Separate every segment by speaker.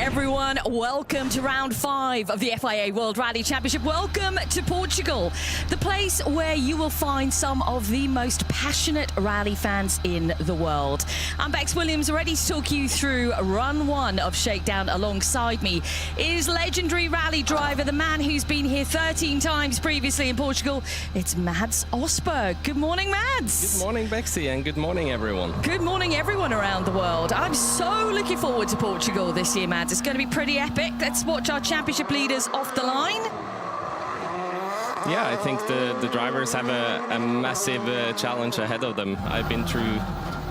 Speaker 1: everyone. Welcome to round 5 of the FIA World Rally Championship. Welcome to Portugal, the place where you will find some of the most passionate rally fans in the world. I'm Bex Williams, ready to talk you through run 1 of Shakedown. Alongside me is legendary rally driver, the man who's been here 13 times previously in Portugal. It's Mads Osberg. Good morning, Mads.
Speaker 2: Good morning, Bexy, and good morning, everyone.
Speaker 1: Good morning, everyone around the world. I'm so looking forward to Portugal this year, Mads. It's going to be pretty epic. Let's watch our championship leaders off the line.
Speaker 2: Yeah, I think the drivers have a massive challenge ahead of them. I've been through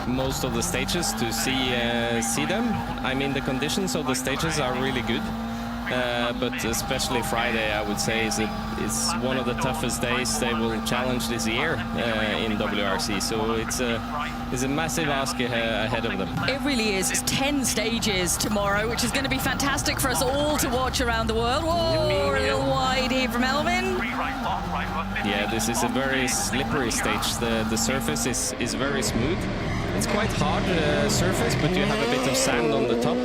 Speaker 2: most of the stages to see them. I mean, the conditions of the stages are really good. But especially Friday, I would say, is one of the toughest days they will challenge this year in WRC. So it's a massive ask ahead of them. It
Speaker 1: really is. It's 10 stages tomorrow, which is going to be fantastic for us all to watch around the world. Whoa, a little wide here from Elvin.
Speaker 2: Yeah, this is a very slippery stage. The surface is very smooth. It's quite hard surface, but you have a bit of sand on the top.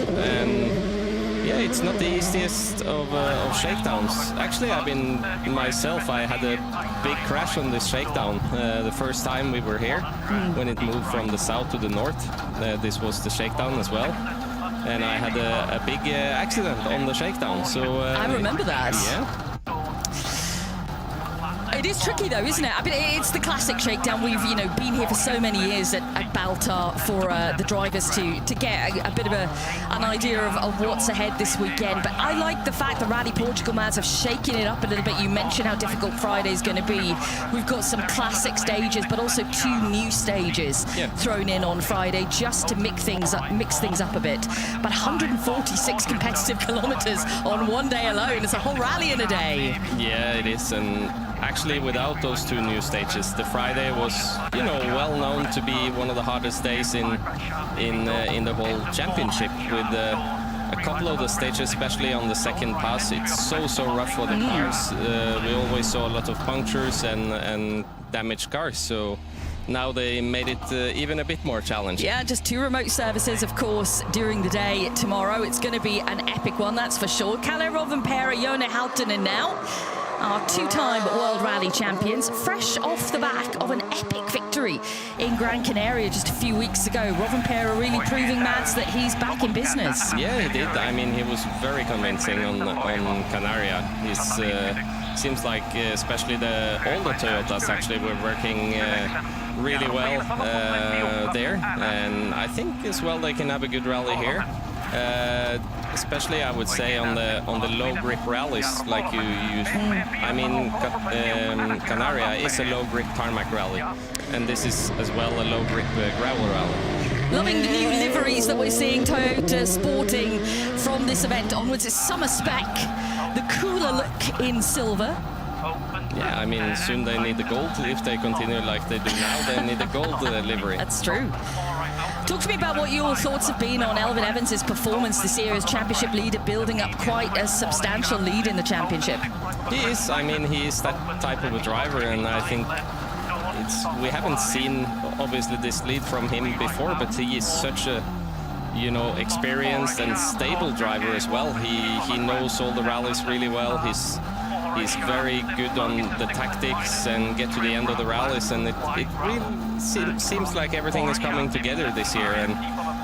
Speaker 2: Yeah, it's not the easiest of shakedowns. Actually, I had a big crash on this shakedown the first time we were here, when it moved from the south to the north. This was the shakedown as well. And I had a big accident on the shakedown. So
Speaker 1: I remember that.
Speaker 2: Yeah.
Speaker 1: It is tricky though, isn't it? I mean, it's the classic shakedown. We've, been here for so many years at Baltar for the drivers to get a bit of an idea of what's ahead this weekend. But I like the fact that Rally Portugal Mads have shaken it up a little bit. You mentioned how difficult Friday is going to be. We've got some classic stages, but also 2 new stages thrown in on Friday just to mix things up a bit. But 146 competitive kilometers on one day alone. It's a whole rally in a day.
Speaker 2: Yeah, it is. And actually, without those 2 new stages, the Friday was, well known to be one of the hardest days in the whole championship. With a couple of the stages, especially on the second pass, it's so rough for the cars. We always saw a lot of punctures and damaged cars. So now they made it even a bit more challenging. Yeah,
Speaker 1: just 2 remote services, of course, during the day tomorrow. It's going to be an epic one, that's for sure. Kalle Rovanperä, Jone Halttunen now, our 2-time World Rally champions, fresh off the back of an epic victory in Gran Canaria just a few weeks ago. Rovanperä really proving, Mads, that he's back in business.
Speaker 2: Yeah, he did. I mean, he was very convincing on Canaria. Seems like especially all the Toyotas actually were working really well there, and I think as well they can have a good rally here. Especially, I would say, on the low grip rallies, like you use. I mean, Canaria is a low grip tarmac rally, and this is as well a low grip gravel rally.
Speaker 1: Loving the new liveries that we're seeing Toyota sporting from this event onwards. It's summer spec, the cooler look in silver.
Speaker 2: Yeah, I mean, soon they need the gold. If they continue like they do now, they need the gold livery.
Speaker 1: That's true. Talk to me about what your thoughts have been on Elvin Evans's performance this year as championship leader, building up quite a substantial lead in the championship.
Speaker 2: He is. I mean, he is that type of a driver, and I think we haven't seen, obviously, this lead from him before, but he is such a, experienced and stable driver as well. He knows all the rallies really well. He's very good on the tactics and get to the end of the rallies, and it really seems like everything is coming together this year, and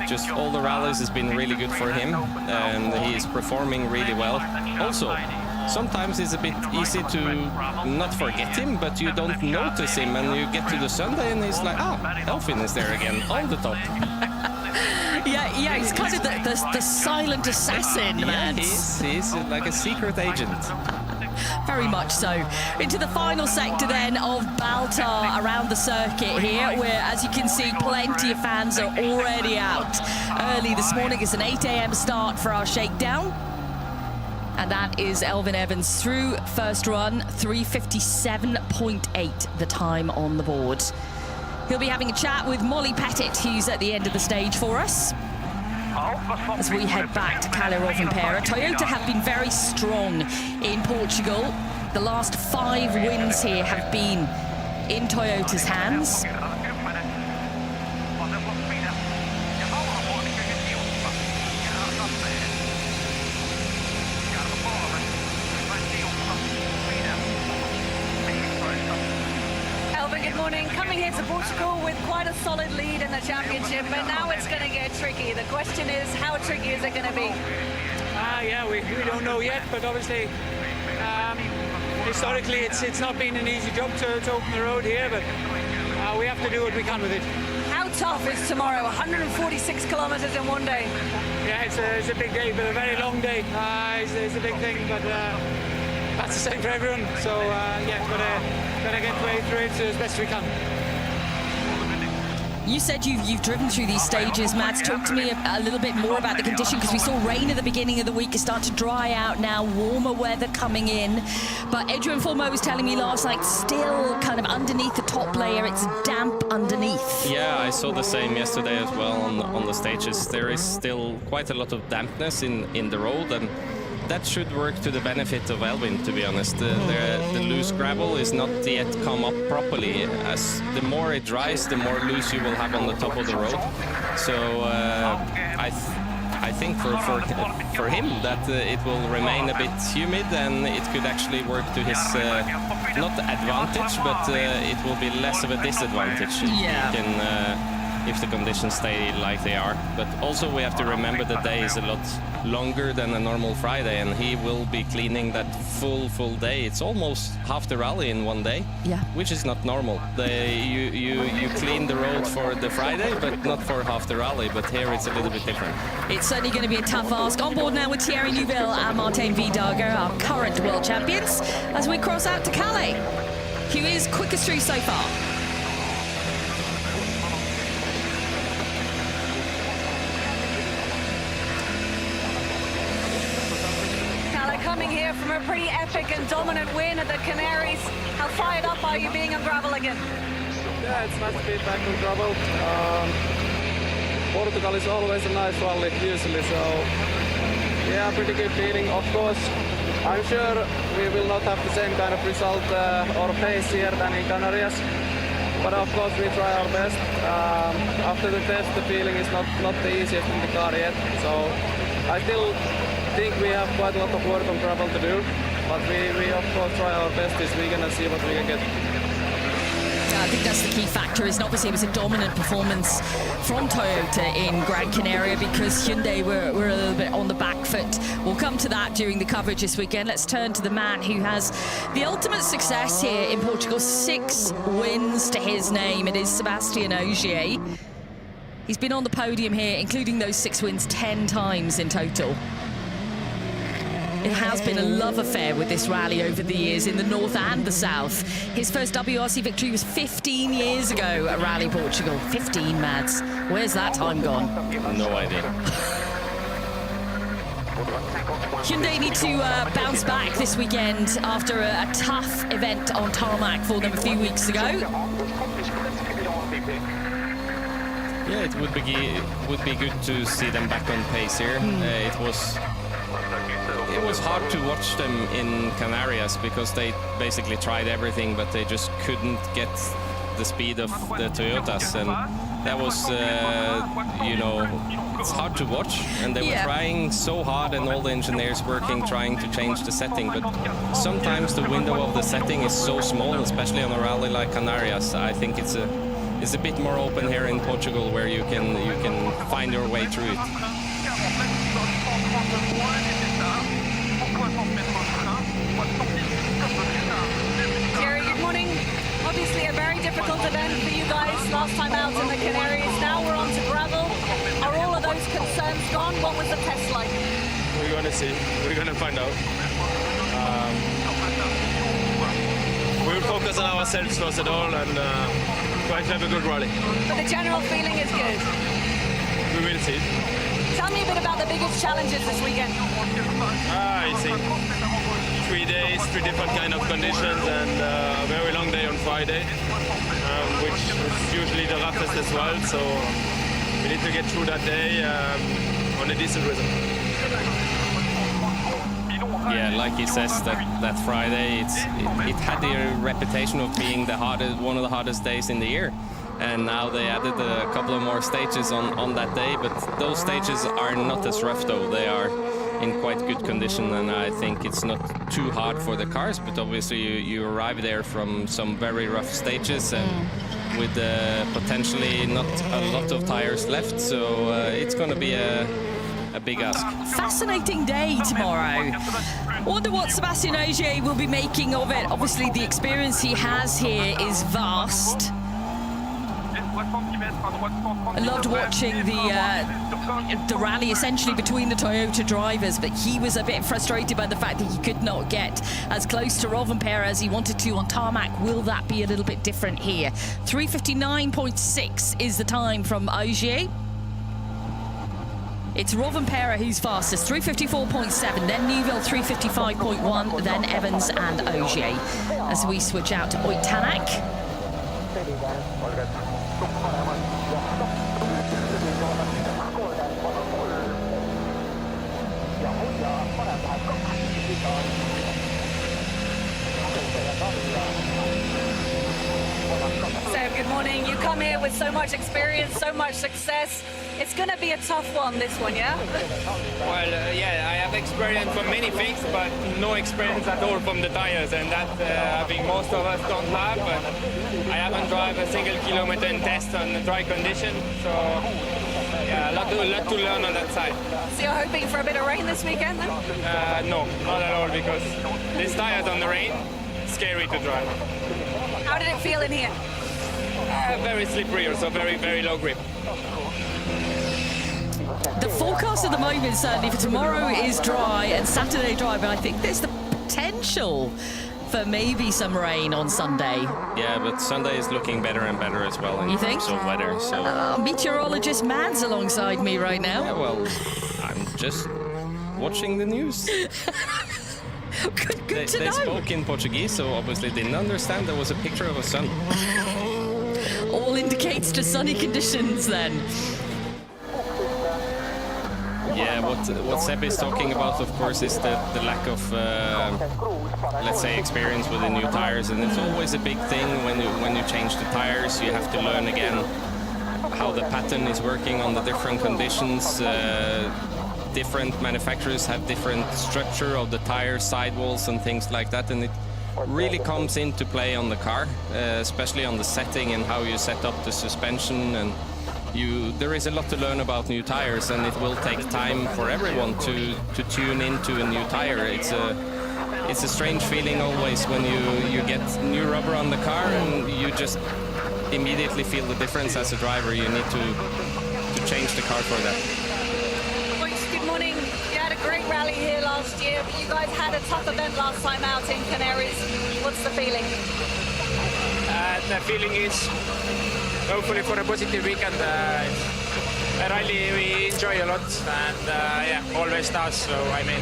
Speaker 2: just all the rallies has been really good for him, and he's performing really well. Also, sometimes it's a bit easy to not forget him, but you don't notice him, and you get to the Sunday and he's like, Elfin is there again on the top.
Speaker 1: Yeah, he's kind of the silent assassin, man.
Speaker 2: He's like a secret agent.
Speaker 1: Very much so. Into the final sector then of Baltar around the circuit here, where, as you can see, plenty of fans are already out early this morning. It's an 8 a.m. start for our shakedown. And that is Elvin Evans through first run, 3:57.8 the time on the board. He'll be having a chat with Molly Pettit, who's at the end of the stage for us, as we head back to Kalle Rovanperä. Toyota have been very strong in Portugal. The last 5 wins here have been in Toyota's hands.
Speaker 3: morning. Coming here to Portugal with quite a solid lead in the championship, but now it's going to get tricky. The question is, how tricky is it going to be?
Speaker 4: Yeah, we don't know yet, but obviously, historically, it's not been an easy job to open the road here, but we have to do what we can with it.
Speaker 3: How tough is tomorrow? 146 kilometers in one day.
Speaker 4: Yeah, it's a big day, but a very long day. It's a big thing, but that's the same for everyone. So yeah, gotta get way through it as best we can.
Speaker 1: You said you've driven through these stages, Mads. Talk to me a little bit more about the condition, because we saw rain at the beginning of the week. It's starting to dry out now, warmer weather coming in. But Adrian Formeau was telling me last night, still kind of underneath the top layer, it's damp underneath.
Speaker 2: Yeah, I saw the same yesterday as well on the stages. There is still quite a lot of dampness in the road, and that should work to the benefit of Elvin, to be honest. The loose gravel is not yet come up properly. As the more it dries, the more loose you will have on the top of the road. So I think for him that it will remain a bit humid, and it could actually work to his not advantage, but it will be less of a disadvantage.
Speaker 1: Yeah.
Speaker 2: If the conditions stay like they are. But also we have to remember the day is a lot longer than a normal Friday, and he will be cleaning that full day. It's almost half the rally in one day,
Speaker 1: yeah,
Speaker 2: which is not normal. You clean the road for the Friday, but not for half the rally. But here it's a little bit different.
Speaker 1: It's certainly going to be a tough ask. On board now with Thierry Neuville and Martin Vidager, our current world champions, as we cross out to Calais, who is quickest through so far.
Speaker 3: Coming here from a pretty epic and dominant win at the Canaries. How fired up are you being on gravel again?
Speaker 5: Yeah, it's nice to be back on gravel. Portugal is always a nice rally, usually, so yeah, pretty good feeling. Of course, I'm sure we will not have the same kind of result or pace here than in Canarias, but of course we try our best. After the test, the feeling is not the easiest in the car yet, so I still think we have quite a lot of work on gravel to do, but we of course try our best this weekend and see what we can get.
Speaker 1: I think that's the key factor, is obviously it was a dominant performance from Toyota in Gran Canaria, because Hyundai were a little bit on the back foot. We'll come to that during the coverage this weekend. Let's turn to the man who has the ultimate success here in Portugal. 6 wins to his name. It is Sebastian Ogier. He's been on the podium here, including those 6 wins, 10 times in total. It has been a love affair with this rally over the years in the north and the south. His first WRC victory was 15 years ago at Rally Portugal. 15, Mads. Where's that time gone?
Speaker 2: No idea.
Speaker 1: Hyundai need to bounce back this weekend after a tough event on tarmac for them a few weeks ago.
Speaker 2: Yeah, it would be good to see them back on pace here. It was hard to watch them in Canarias, because they basically tried everything, but they just couldn't get the speed of the Toyotas, and that was, you know, it's hard to watch. And they were trying so hard, and all the engineers working, trying to change the setting, but sometimes the window of the setting is so small, especially on a rally like Canarias. I think it's a bit more open here in Portugal, where you can find your way through it.
Speaker 3: Jerry, good morning. Obviously a very difficult event for you guys last time out in the Canaries. Now we're on to gravel. Are all of those concerns gone? What was the test like?
Speaker 5: We're going to see. We're going to find out. We will focus on ourselves first of all, and try to have a good rally.
Speaker 3: But the general feeling is good.
Speaker 5: We will see.
Speaker 3: Tell me a bit about the biggest challenges this weekend.
Speaker 5: I think 3 days, 3 different kind of conditions, and a very long day on Friday, which is usually the roughest as well. So we need to get through that day on a decent rhythm.
Speaker 2: Yeah, like he says, that Friday, it had the reputation of being one of the hardest days in the year. And now they added a couple of more stages on that day, but those stages are not as rough though. They are, in quite good condition, and I think it's not too hard for the cars, but obviously you arrive there from some very rough stages and with potentially not a lot of tires left, so it's going to be a big ask.
Speaker 1: Fascinating day tomorrow. Wonder what Sébastien Ogier will be making of it. Obviously, the experience he has here is vast. I loved watching the rally essentially between the Toyota drivers, but he was a bit frustrated by the fact that he could not get as close to Rovanperä as he wanted to on tarmac. Will that be a little bit different here? 3:59.6 is the time from Ogier. It's Rovanperä who's fastest, 3:54.7, then Neuville 3:55.1, then Evans and Ogier. As we switch out to Oitanak.
Speaker 3: So, good morning. You come here with so much experience, so much success. It's going to be a tough one, this one, yeah?
Speaker 4: Well, yeah, I have experience from many things, but no experience at all from the tires, and that I think most of us don't have. But I haven't driven a single kilometer in test on dry condition, so yeah, a lot to learn on that side.
Speaker 3: So you're hoping for a bit of rain this weekend, then?
Speaker 4: No, not at all, because these tires on the rain, scary to drive.
Speaker 3: How did it feel in here?
Speaker 4: Very slippery, also very, very low grip.
Speaker 1: The forecast at the moment, certainly for tomorrow, is dry and Saturday dry, but I think there's the potential for maybe some rain on Sunday.
Speaker 2: Yeah, but Sunday is looking better and better as well in
Speaker 1: You think?
Speaker 2: terms of weather. So
Speaker 1: Meteorologist Mads alongside me right now.
Speaker 2: yeah, well, I'm just watching the news.
Speaker 1: Good to
Speaker 2: They
Speaker 1: know.
Speaker 2: spoke in Portuguese, so obviously didn't understand. There was a picture of a sun.
Speaker 1: All indicates to sunny conditions then.
Speaker 2: Yeah, what Seb is talking about, of course, is the lack of, let's say, experience with the new tires, and it's always a big thing when you change the tires. You have to learn again how the pattern is working on the different conditions. Different manufacturers have different structure of the tire sidewalls and things like that, and it really comes into play on the car, especially on the setting and how you set up the suspension. And there is a lot to learn about new tires, and it will take time for everyone to tune into a new tire. It's a strange feeling always when you get new rubber on the car and you just immediately feel the difference as a driver. You need to change the car for that.
Speaker 3: Good morning. You had a great rally here last year, but you guys had a tough event last time out in Canaries. What's the feeling?
Speaker 4: The feeling is hopefully for a positive weekend. A rally we enjoy a lot, and yeah, always does. So I mean,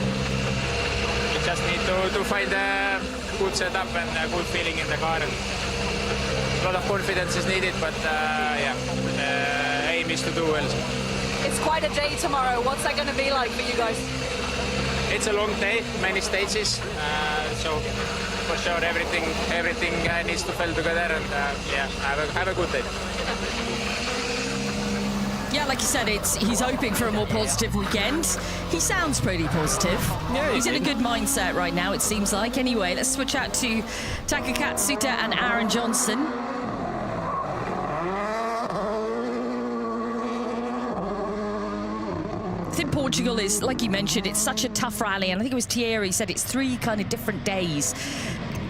Speaker 4: we just need to find a good setup and a good feeling in the car. And a lot of confidence is needed, but yeah, the aim is to do well.
Speaker 3: It's quite a day tomorrow. What's that going to be like for you guys?
Speaker 4: It's a long day, many stages, so for sure everything needs to fall together, and yeah, have a good day.
Speaker 1: Yeah, like you said, he's hoping for a more positive weekend. He sounds pretty positive.
Speaker 2: Yeah,
Speaker 1: he's in a good mindset right now, it seems like. Anyway, let's switch out to Taka Katsuta and Aaron Johnson. I think Portugal is, like you mentioned, it's such a tough rally, and I think it was Thierry said it's 3 kind of different days.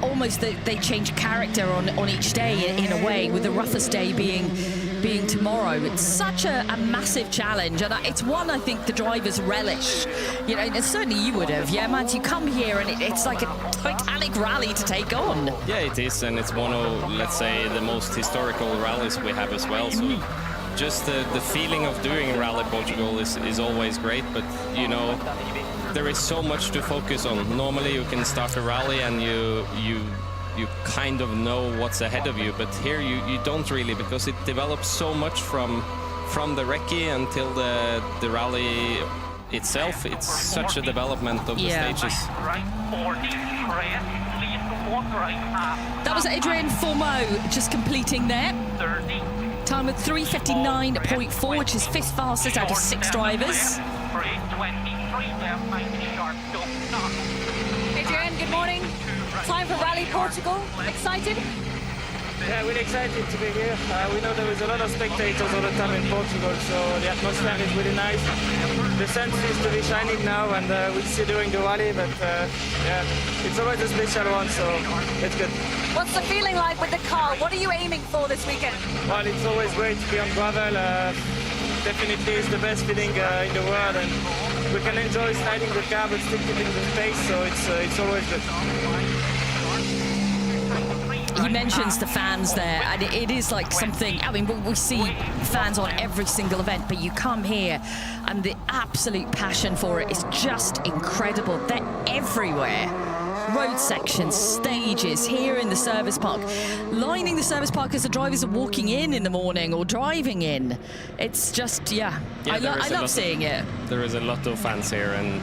Speaker 1: Almost they change character on each day in a way, with the roughest day being tomorrow. It's such a massive challenge, and it's one I think the drivers relish. You know, and certainly you would have. Yeah, man, you come here and it's like a Titanic rally to take on.
Speaker 2: Yeah, it is, and it's one of, let's say, the most historical rallies we have as well. So just the feeling of doing Rally Portugal is always great, but you know, there is so much to focus on. Normally you can start a rally and you kind of know what's ahead of you, but here you don't really, because it develops so much from the recce until the rally itself. It's such a development of the stages.
Speaker 1: That was Adrien Fourmeau just completing there. Time of 3:59.4, which is 5th fastest out of 6 drivers.
Speaker 3: Adrian, good morning. Time for Rally Portugal. Excited?
Speaker 4: Yeah, really excited to be here. We know there is a lot of spectators all the time in Portugal, so the atmosphere is really nice. The sun seems to be shining now, and we'll see during the rally, but yeah, it's always a special one, so it's good.
Speaker 3: What's the feeling like with the car? What are you aiming for this weekend?
Speaker 4: Well, it's always great to be on gravel. Definitely it's the best feeling in the world, and we can enjoy sliding the car but still keeping the pace, so it's always good.
Speaker 1: He mentions the fans there, and it is like something, I mean, we see fans on every single event, but you come here and the absolute passion for it is just incredible. They're everywhere. Road sections, stages, here in the service park, lining the service park as the drivers are walking in the morning or driving in. It's just, yeah I love seeing it.
Speaker 2: There is a lot of fans here, and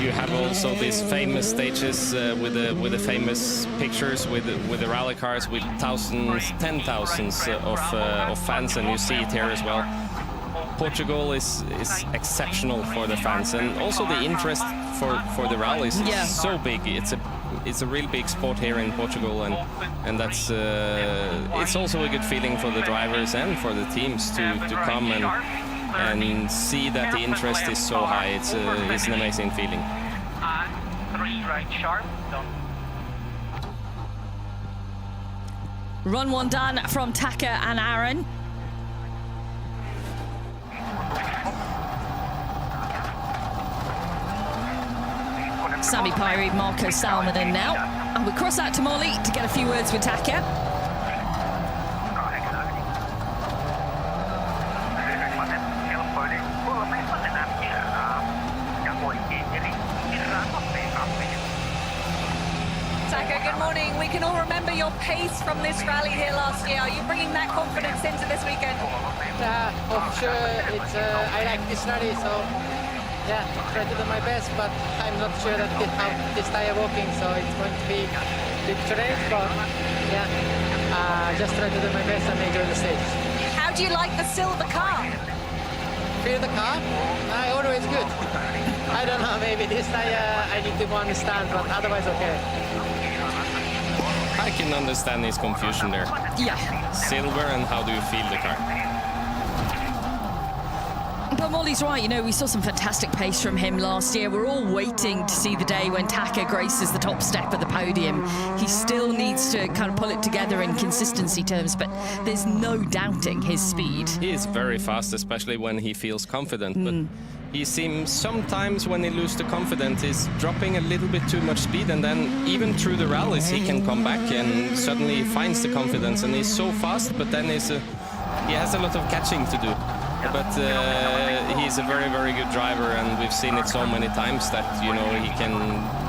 Speaker 2: you have also these famous stages with the famous pictures with the rally cars with thousands, 10,000s of fans, and you see it here as well. Portugal is exceptional for the fans, and also the interest for the rallies is so big. It's a real big sport here in Portugal, and that's it's also a good feeling for the drivers and for the teams to come and see that the interest is so high. It's an amazing feeling.
Speaker 6: 3 right sharp, done.
Speaker 1: Run one done from Taka and Aaron. Sami Pyri, Marco Salmonen now. And we cross out to Molly to get a few words with Taka.
Speaker 3: Taka, good morning. We can all remember your pace from this rally here last year. Are you bringing that confidence into this weekend?
Speaker 7: Yeah, for sure. I like this rally, so yeah, try to do my best, but I'm not sure that how this tire working, so it's going to be big challenge, but yeah, just try to do my best and enjoy the stage.
Speaker 3: How do you like the silver car?
Speaker 7: Feel the car? Always good. I don't know, maybe this tire I need to understand, but otherwise okay.
Speaker 2: I can understand his confusion there.
Speaker 1: Yeah.
Speaker 2: Silver, and how do you feel the car?
Speaker 1: But Molly's right, you know, we saw some fantastic pace from him last year. We're all waiting to see the day when Taka graces the top step of the podium. He still needs to kind of pull it together in consistency terms, but there's no doubting his speed.
Speaker 2: He is very fast, especially when he feels confident, but he seems sometimes when he loses the confidence, he's dropping a little bit too much speed, and then even through the rallies he can come back and suddenly he finds the confidence, and he's so fast, but then he has a lot of catching to do. But he's a very, very good driver, and we've seen it so many times that, you know, he can,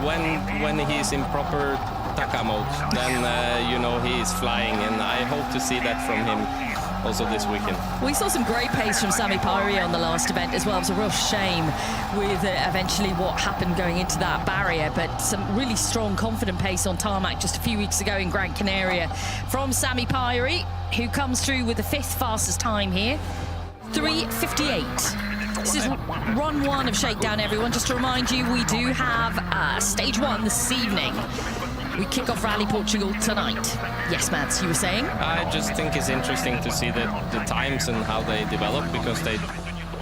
Speaker 2: when he's in proper Taka mode, then, you know, he is flying, and I hope to see that from him also this weekend.
Speaker 1: We saw some great pace from Sami Pyri on the last event as well. It was a real shame with eventually what happened going into that barrier, but some really strong, confident pace on tarmac just a few weeks ago in Gran Canaria from Sami Pyri, who comes through with the 5th fastest time here. 3:58. This is run 1 of Shakedown, everyone. Just to remind you, we do have stage 1 this evening. We kick off Rally Portugal tonight. Yes, Mads, you were saying?
Speaker 2: I just think it's interesting to see the times and how they develop, because they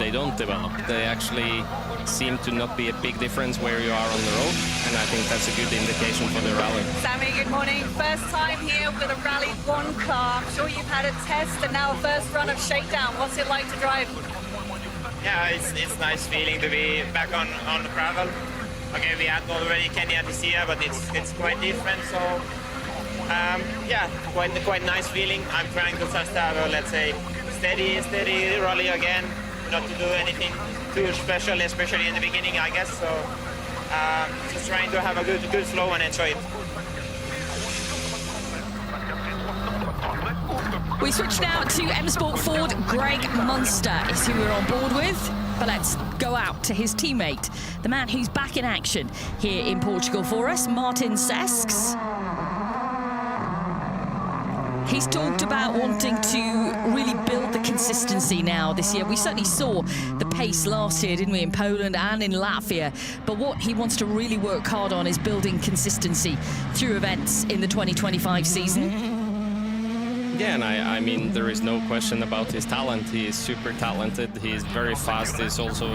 Speaker 2: don't develop. They actually seem to not be a big difference where you are on the road, and I think that's a good indication for the rally.
Speaker 3: Sami, good morning. First time here with a Rally 1 car. I'm sure you've had a test and now a first run of Shakedown. What's it like to drive?
Speaker 8: Yeah, it's nice feeling to be back on the gravel. Okay, we had already Kenya this year, but it's quite different. So yeah, quite nice feeling. I'm trying to just have a, let's say, steady rally again, not to do anything too special, especially in the beginning, I guess. So just trying to have a good flow and enjoy it.
Speaker 1: We switch now to M Sport Ford. Greg Munster is who we're on board with. But let's go out to his teammate, the man who's back in action here in Portugal for us, Martin Sesks. He he's talked about wanting to really build the consistency now this year. We certainly saw the pace last year, didn't we, in Poland and in Latvia. But what he wants to really work hard on is building consistency through events in the 2025 season.
Speaker 2: Yeah, and I mean, there is no question about his talent. He is super talented. He's very fast. He's also,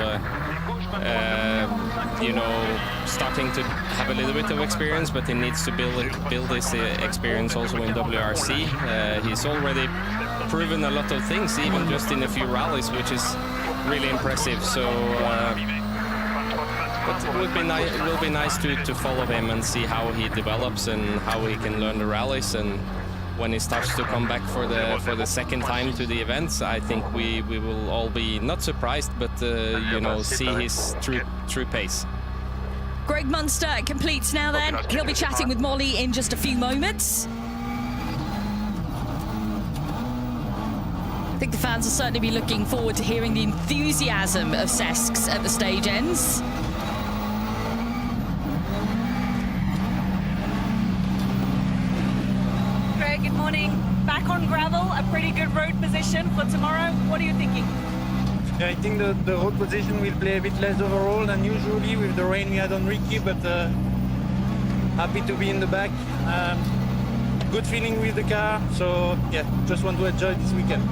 Speaker 2: you know, starting to have a little bit of experience, but he needs to build his experience also in WRC. He's already proven a lot of things, even just in a few rallies, which is really impressive. So, but it will be nice to follow him and see how he develops and how he can learn the rallies. And when he starts to come back for the second time to the events, I think we will all be not surprised, but you know, see his true pace.
Speaker 1: Greg Munster completes now then. He'll be chatting with Molly in just a few moments. I think the fans will certainly be looking forward to hearing the enthusiasm of Sesks at the stage ends.
Speaker 3: Good morning. Back on gravel, a pretty good road position for tomorrow. What are you thinking?
Speaker 9: Yeah, I think the road position will play a bit less overall than usually with the rain we had on Ricky, but happy to be in the back. Good feeling with the car, so yeah, just want to enjoy this weekend.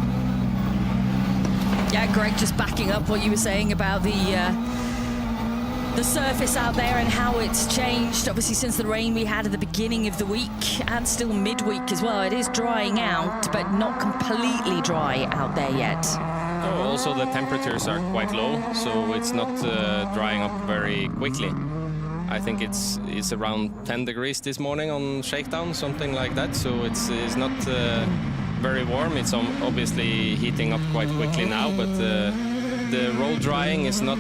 Speaker 1: Yeah, Greg, just backing up what you were saying about the surface out there and how it's changed, obviously, since the rain we had at the beginning of the week and still midweek as well. It is drying out, but not completely dry out there yet.
Speaker 2: Oh, also, the temperatures are quite low, so it's not drying up very quickly. I think it's around 10 degrees this morning on Shakedown, something like that. So it's not very warm. It's obviously heating up quite quickly now, but the road drying is not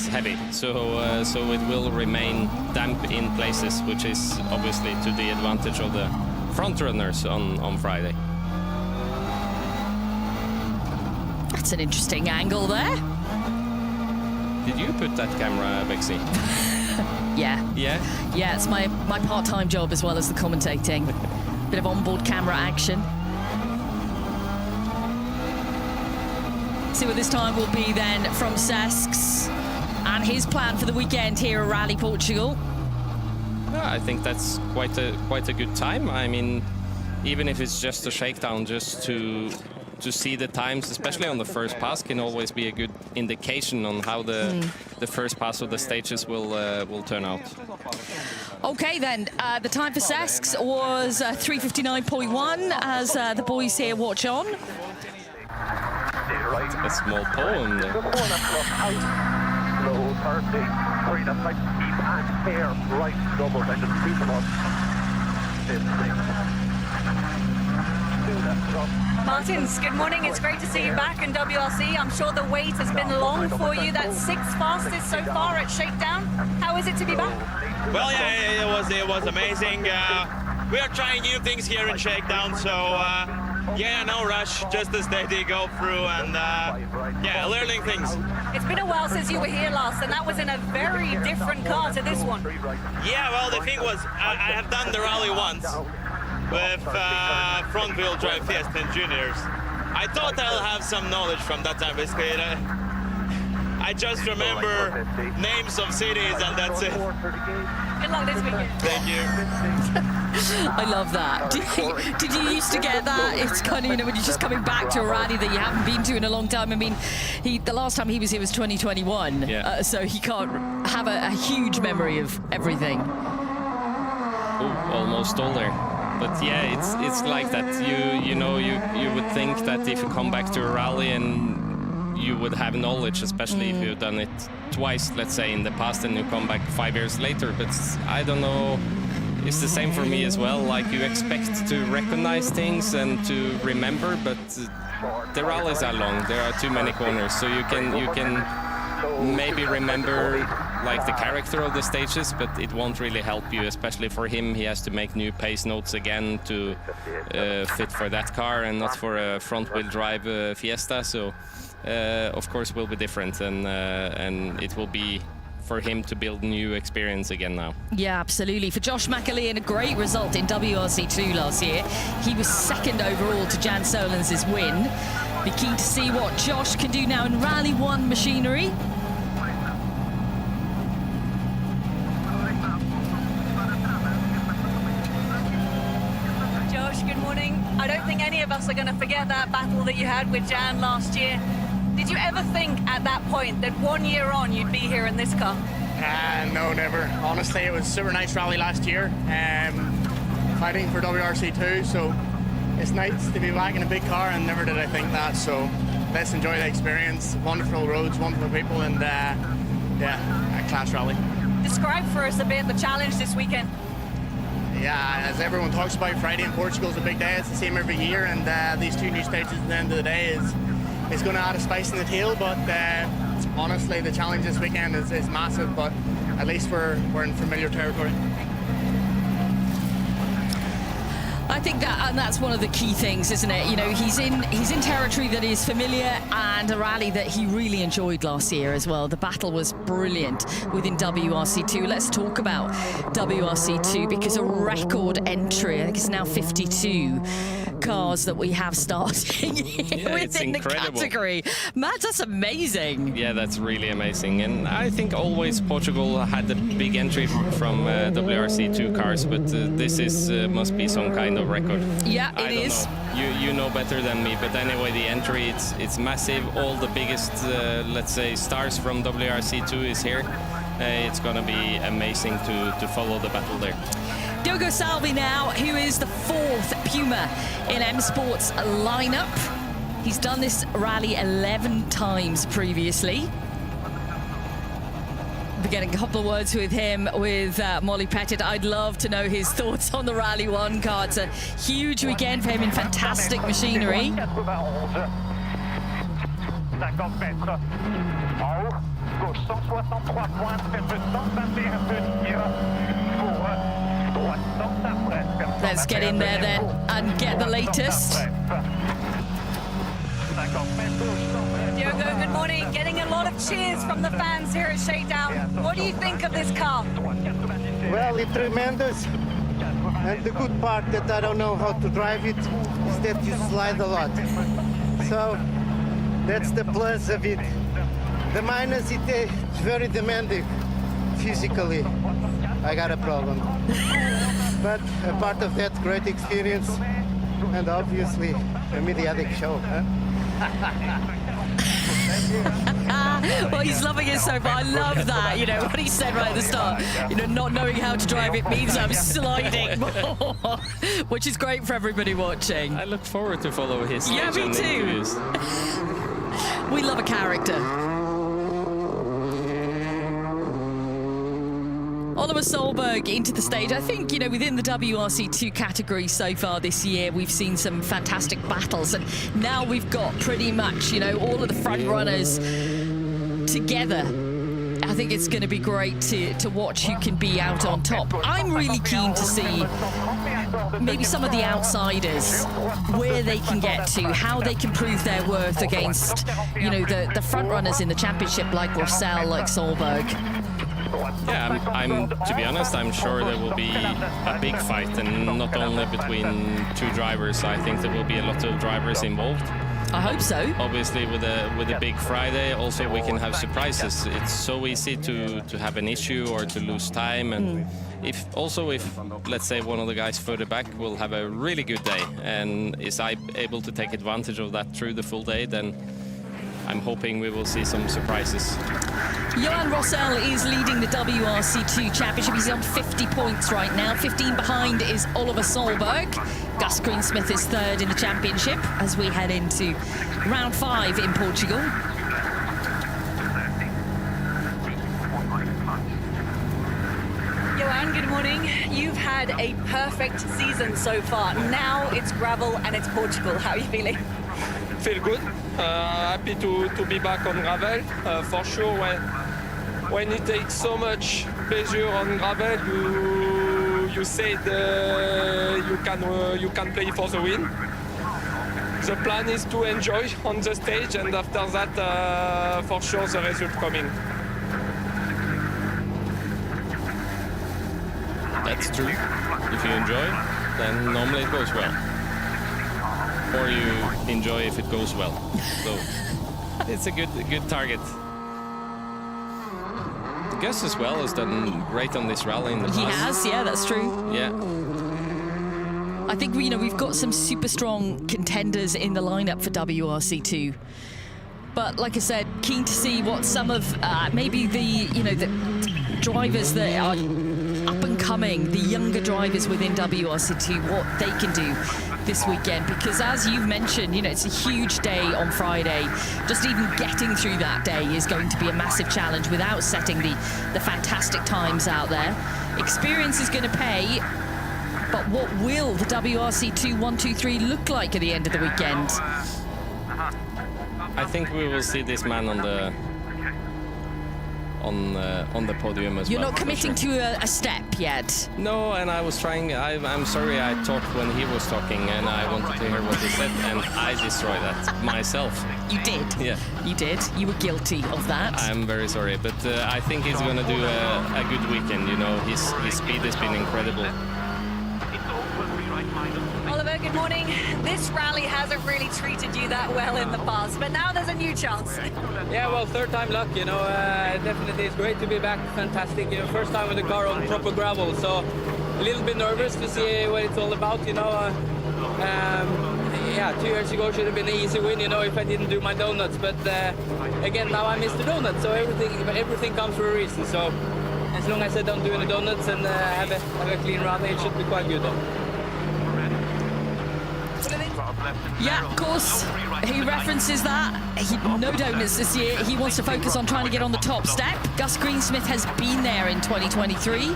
Speaker 2: heavy, so so it will remain damp in places, which is obviously to the advantage of the front runners on Friday.
Speaker 1: That's an interesting angle there.
Speaker 2: Did you put that camera, Bexy?
Speaker 1: Yeah.
Speaker 2: Yeah?
Speaker 1: Yeah, it's my part-time job as well as the commentating. Bit of onboard camera action. See what this time will be then from Sesks and his plan for the weekend here at Rally Portugal.
Speaker 2: Yeah, I think that's quite a good time. I mean, even if it's just a shakedown, just to see the times, especially on the first pass, can always be a good indication on how the first pass of the stages will turn out.
Speaker 1: Okay then, the time for Sesks was 3:59.1 as the boys here watch on.
Speaker 2: A small poem there.
Speaker 3: Martins, good morning. It's great to see you back in WRC. I'm sure the wait has been long for you. That's 6th fastest so far at Shakedown. How is it to be back?
Speaker 10: Well, yeah, it was amazing. We are trying new things here in Shakedown, so yeah, no rush, just a steady go through and yeah, learning things.
Speaker 3: It's been a while since you were here last, and that was in a very different car to this one.
Speaker 10: Yeah, well, the thing was, I have done the rally once with front-wheel drive Fiesta and Juniors. I thought I'll have some knowledge from that time, basically. I just remember names of cities and that's it.
Speaker 3: Good luck this weekend.
Speaker 10: Thank you.
Speaker 1: I love that. Did you used to get that? It's kind of, you know, when you're just coming back to a rally that you haven't been to in a long time. I mean, the last time he was here was 2021,
Speaker 2: yeah.
Speaker 1: So he can't have a huge memory of everything.
Speaker 2: Oh, almost all there. But yeah, it's like that. You know, you would think that if you come back to a rally and you would have knowledge, especially if you've done it twice, let's say, in the past, and you come back 5 years later. But I don't know, it's the same for me as well. Like, you expect to recognize things and to remember, but the rallies are long. There are too many corners, so you can maybe remember like the character of the stages, but it won't really help you, especially for him. He has to make new pace notes again to fit for that car and not for a front-wheel drive Fiesta. So of course will be different, and it will be for him to build new experience again now.
Speaker 1: Yeah, absolutely. For Josh McAlean, a great result in WRC2 last year. He was second overall to Jan Solens' win. Be keen to see what Josh can do now in Rally 1 machinery.
Speaker 3: Josh, good morning. I don't think any of us are going to forget that battle that you had with Jan last year. Did you ever think at that point that 1 year on you'd be here in this car?
Speaker 11: No, never. Honestly, it was a super nice rally last year, fighting for WRC2, so it's nice to be back in a big car, and never did I think that, so let's enjoy the experience. Wonderful roads, wonderful people, and yeah, a class rally.
Speaker 3: Describe for us a bit the challenge this weekend.
Speaker 11: Yeah, as everyone talks about, Friday in Portugal is a big day. It's the same every year, and these two new stages at the end of the day is going to add a spice in the tail, but honestly, the challenge this weekend is massive, but at least we're in familiar territory.
Speaker 1: I think that's one of the key things, isn't it? You know, he's in territory that is familiar, and a rally that he really enjoyed last year as well. The battle was brilliant within WRC2. Let's talk about WRC2, because a record entry, I think it's now 52 cars that we have starting within the category. Matt, that's amazing.
Speaker 2: Yeah, that's really amazing. And I think always Portugal had the big entry from WRC2 cars, but this is must be some kind of record.
Speaker 1: Yeah, it is.
Speaker 2: You know better than me, but anyway, the entry, it's massive. All the biggest, let's say, stars from WRC2 is here. It's going to be amazing to follow the battle there.
Speaker 1: Diogo Salvi now, who is the 4th Puma in M Sport's lineup. He's done this rally 11 times previously. We're getting a couple of words with him, with Molly Pettit. I'd love to know his thoughts on the Rally 1 car. It's a huge weekend for him in fantastic machinery. Let's get in there then and get the latest.
Speaker 3: Diogo, good morning. Getting a lot of cheers from the fans here at Shakedown. What do you think of this car?
Speaker 7: Well, it's tremendous. And the good part that I don't know how to drive it is that you slide a lot. So that's the plus of it. The minus, it's very demanding physically. I got a problem. But a part of that, great experience, and obviously a mediatic show. Huh?
Speaker 1: Well, he's loving it so far. I love that, you know, what he said right at the start. You know, not knowing how to drive it means I'm sliding more, which is great for everybody watching.
Speaker 2: I look forward to follow his
Speaker 1: me too.
Speaker 2: interviews.
Speaker 1: We love a character. Oliver Solberg into the stage. I think, you know, within the WRC2 category so far this year, we've seen some fantastic battles, and now we've got pretty much, you know, all of the front runners together. I think it's going to be great to watch who can be out on top. I'm really keen to see maybe some of the outsiders, where they can get to, how they can prove their worth against, you know, the front runners in the championship, like Rossell, like Solberg.
Speaker 2: Yeah, I'm to be honest, I'm sure there will be a big fight, and not only between two drivers. I think there will be a lot of drivers involved.
Speaker 1: I hope so.
Speaker 2: Obviously, with a big Friday, also we can have surprises. It's so easy to have an issue or to lose time, and if let's say one of the guys further back will have a really good day and is able to take advantage of that through the full day, then I'm hoping we will see some surprises.
Speaker 1: Johan Rossell is leading the WRC2 Championship. He's on 50 points right now. 15 behind is Oliver Solberg. Gus Greensmith is 3rd in the championship as we head into round 5 in Portugal.
Speaker 3: Johan, good morning. You've had a perfect season so far. Now it's gravel and it's Portugal. How are you feeling?
Speaker 12: Feel good. Happy to be back on gravel. For sure, when you take so much pleasure on gravel, you said you can play for the win. The plan is to enjoy on the stage, and after that, for sure, the result coming.
Speaker 2: that's true. If you enjoy, then normally it goes well. Or you enjoy if it goes well. So it's a good target. Gus as well has done great on this rally in the past.
Speaker 1: He has, yeah, that's true.
Speaker 2: Yeah.
Speaker 1: I think we've got some super strong contenders in the lineup for WRC2. But like I said, keen to see what some of maybe the drivers that are up and coming, the younger drivers within WRC2, what they can do this weekend. Because as you've mentioned, it's a huge day on Friday. Just even getting through that day is going to be a massive challenge without setting the fantastic times out there. Experience is going to pay, but what will the WRC2 1, 2, 3 look like at the end of the weekend?
Speaker 2: I think we will see this man on the podium as well.
Speaker 1: You're not committing to a step yet?
Speaker 2: No, and I was trying. I'm sorry, I talked when he was talking, and I wanted to hear what he said, and I destroyed that myself.
Speaker 1: You did?
Speaker 2: Yeah.
Speaker 1: You did? You were guilty of that?
Speaker 2: I'm very sorry, but I think he's going to do a good weekend. His speed has been incredible.
Speaker 3: Oliver, good morning. This rally hasn't really treated you that well in the past, but now there's a new chance.
Speaker 5: Yeah, well, third time luck, definitely it's great to be back. Fantastic, first time with the car on proper gravel, so a little bit nervous to see what it's all about, 2 years ago should have been an easy win, if I didn't do my donuts, but again, now I missed the donuts, so everything comes for a reason, so as long as I don't do any donuts and have a clean rally, it should be quite good though.
Speaker 1: Yeah, of course. He references that. No donuts this year. He wants to focus on trying to get on the top step. Gus Greensmith has been there in 2023.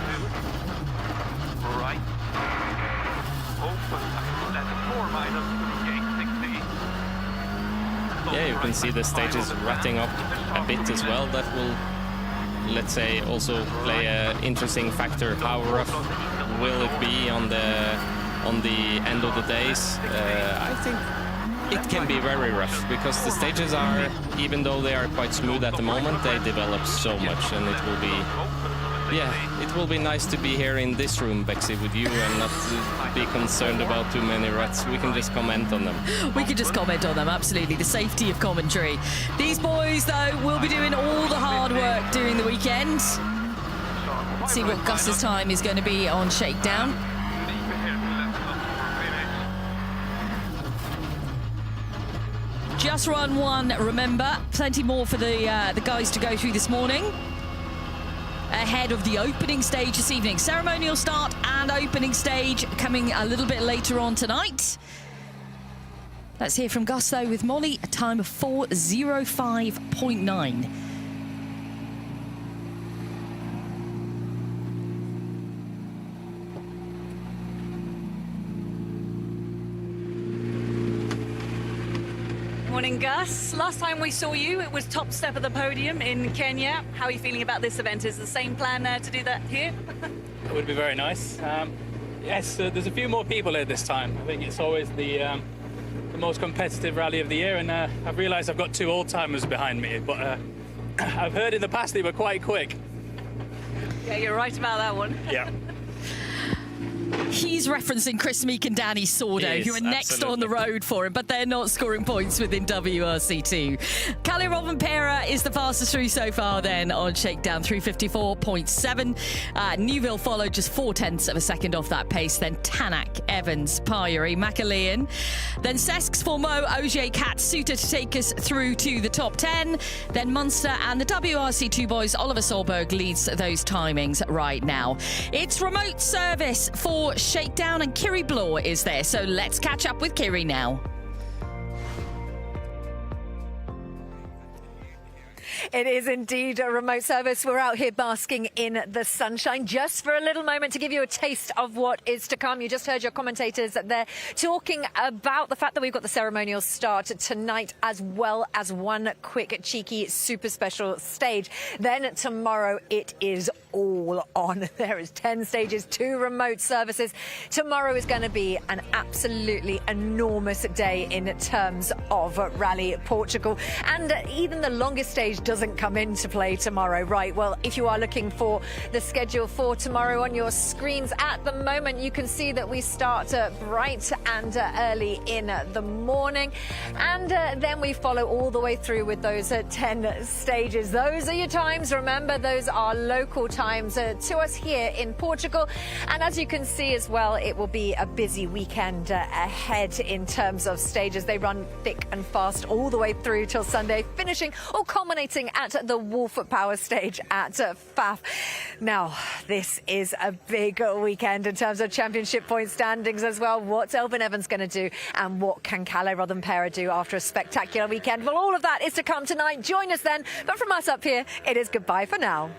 Speaker 2: Yeah, you can see the stages rutting up a bit as well. That will, let's say, also play an interesting factor. How rough will it be on the end of the days? I think it can be very rough because the stages are, even though they are quite smooth at the moment, they develop so much, and it will be nice to be here in this room, Bexy, with you and not be concerned about too many ruts. We can just comment on them.
Speaker 1: We can just comment on them, absolutely. The safety of commentary. These boys, though, will be doing all the hard work during the weekend. Let's see what Gus's time is going to be on Shakedown. Just run one, remember. Plenty more for the guys to go through this morning. Ahead of the opening stage this evening. Ceremonial start and opening stage coming a little bit later on tonight. Let's hear from Gus, though, with Molly, a time of 4:05.9.
Speaker 3: Morning, Gus. Last time we saw you, it was top step of the podium in Kenya. How are you feeling about this event? Is the same plan to do that here?
Speaker 13: It would be very nice. Yes, there's a few more people here this time. I think it's always the most competitive rally of the year, and I've realised I've got 2 old-timers behind me, but I've heard in the past they were quite quick.
Speaker 3: Yeah, you're right about that one.
Speaker 13: Yeah.
Speaker 1: He's referencing Chris Meek and Danny Sordo, who are next on the road for him, but they're not scoring points within WRC2. Kalle Rovanperä is the fastest through so far then on Shakedown, 3:54.7. Newville followed just 0.4 of a second off that pace. Then Tanak, Evans, Pyrie, McAlean. Then Sesks, Formeau, Ogier, Katz, Suter to take us through to the top 10. Then Munster and the WRC2 boys, Oliver Solberg leads those timings right now. It's remote service for Shakedown, and Kiri Blore is there. So let's catch up with Kiri now.
Speaker 14: It is indeed a remote service. We're out here basking in the sunshine just for a little moment to give you a taste of what is to come. You just heard your commentators there talking about the fact that we've got the ceremonial start tonight, as well as one quick, cheeky, super special stage. Then tomorrow it is all on. There is 10 stages, 2 remote services. Tomorrow is going to be an absolutely enormous day in terms of Rally Portugal. And even the longest stage doesn't doesn't come into play tomorrow. Right, well, if you are looking for the schedule for tomorrow on your screens at the moment, you can see that we start bright and early in the morning, and then we follow all the way through with those 10 stages. Those are your times. Remember, those are local times to us here in Portugal. And as you can see as well, it will be a busy weekend ahead in terms of stages. They run thick and fast all the way through till Sunday, finishing or culminating at the Wolf Power stage at Faf. Now, this is a big weekend in terms of championship point standings as well. What's Elfyn Evans going to do, and what can Kalle Rovanperä do after a spectacular weekend? Well, all of that is to come tonight. Join us then. But from us up here, it is goodbye for now.